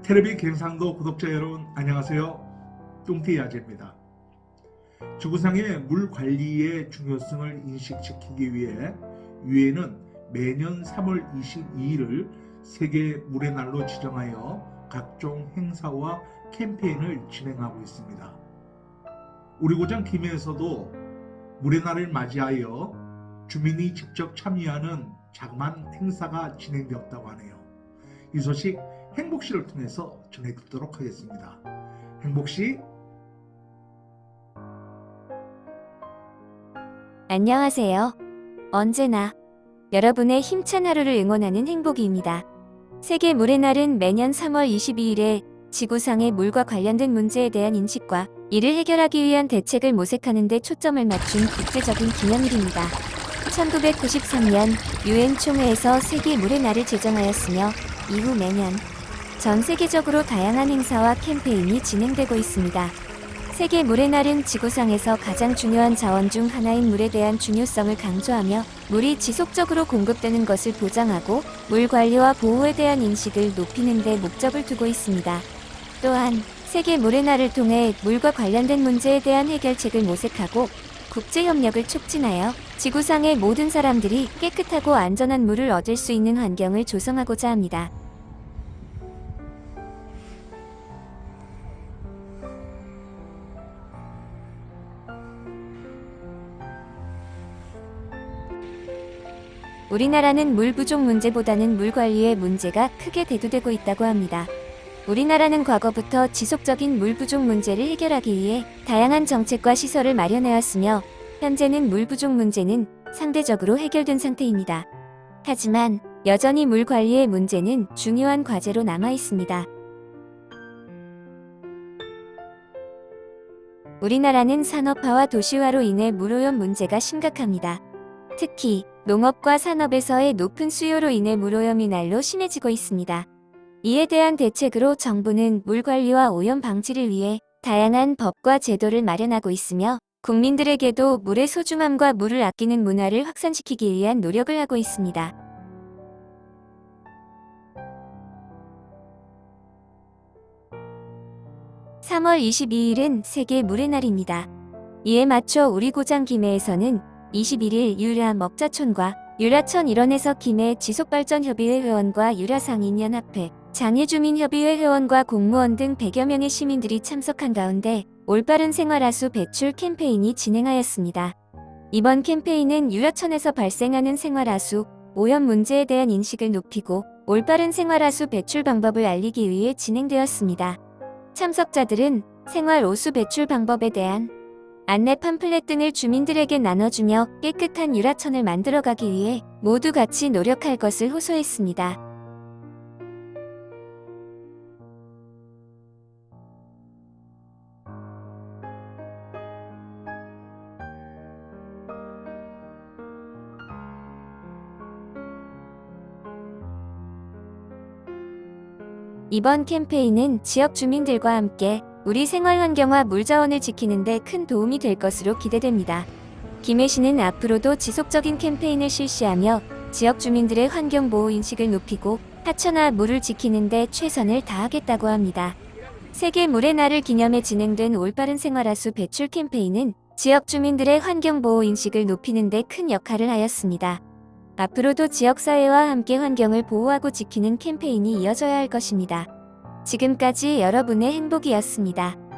테레비 경상도 구독자 여러분 안녕하세요. 뚱티아재입니다. 지구상의 물 관리의 중요성을 인식시키기 위해 유엔은 매년 3월 22일을 세계 물의 날로 지정하여 각종 행사와 캠페인을 진행하고 있습니다. 우리 고장 김해에서도 물의 날을 맞이하여 주민이 직접 참여하는 자그마한 행사가 진행되었다고 하네요. 이 소식 행복시를 통해서 전해드리도록 하겠습니다. 행복시. 안녕하세요. 언제나 여러분의 힘찬 하루를 응원하는 행복이입니다. 세계 물의 날은 매년 3월 22일에 지구상의 물과 관련된 문제에 대한 인식과 이를 해결하기 위한 대책을 모색하는 데 초점을 맞춘 국제적인 기념일입니다. 1993년 유엔 총회에서 세계 물의 날을 제정하였으며 이후 매년 전 세계적으로 다양한 행사와 캠페인이 진행되고 있습니다. 세계 물의 날은 지구상에서 가장 중요한 자원 중 하나인 물에 대한 중요성을 강조하며 물이 지속적으로 공급되는 것을 보장하고 물 관리와 보호에 대한 인식을 높이는 데 목적을 두고 있습니다. 또한 세계 물의 날을 통해 물과 관련된 문제에 대한 해결책을 모색하고 국제협력을 촉진하여 지구상의 모든 사람들이 깨끗하고 안전한 물을 얻을 수 있는 환경을 조성하고자 합니다. 우리나라는 물 부족 문제보다는 물 관리의 문제가 크게 대두되고 있다고 합니다. 우리나라는 과거부터 지속적인 물 부족 문제를 해결하기 위해 다양한 정책과 시설을 마련해왔으며 현재는 물 부족 문제는 상대적으로 해결된 상태입니다. 하지만 여전히 물 관리의 문제는 중요한 과제로 남아 있습니다. 우리나라는 산업화와 도시화로 인해 물오염 문제가 심각합니다. 특히 농업과 산업에서의 높은 수요로 인해 물오염이 날로 심해지고 있습니다. 이에 대한 대책으로 정부는 물 관리와 오염 방지를 위해 다양한 법과 제도를 마련하고 있으며 국민들에게도 물의 소중함과 물을 아끼는 문화를 확산시키기 위한 노력을 하고 있습니다. (3월 22일은) 세계 물의 날입니다. 이에 맞춰 우리 고장 김해에서는 21일 유라 먹자촌과 유라천 일원에서 김해 지속발전협의회 회원과 유라상인연합회, 장애주민협의회 회원과 공무원 등 100여 명의 시민들이 참석한 가운데 올바른 생활하수 배출 캠페인이 진행하였습니다. 이번 캠페인은 유라천에서 발생하는 생활하수 오염 문제에 대한 인식을 높이고 올바른 생활하수 배출 방법을 알리기 위해 진행되었습니다. 참석자들은 생활오수 배출 방법에 대한 안내 팜플렛 등을 주민들에게 나눠주며 깨끗한 유라천을 만들어가기 위해 모두 같이 노력할 것을 호소했습니다. 이번 캠페인은 지역 주민들과 함께 우리 생활 환경과 물 자원을 지키는 데 큰 도움이 될 것으로 기대됩니다. 김해시는 앞으로도 지속적인 캠페인을 실시하며 지역 주민들의 환경 보호 인식을 높이고 하천와 물을 지키는 데 최선을 다하겠다고 합니다. 세계 물의 날을 기념해 진행된 올바른 생활하수 배출 캠페인은 지역 주민들의 환경 보호 인식을 높이는 데 큰 역할을 하였습니다. 앞으로도 지역사회와 함께 환경을 보호하고 지키는 캠페인이 이어져야 할 것입니다. 지금까지 여러분의 행복이었습니다.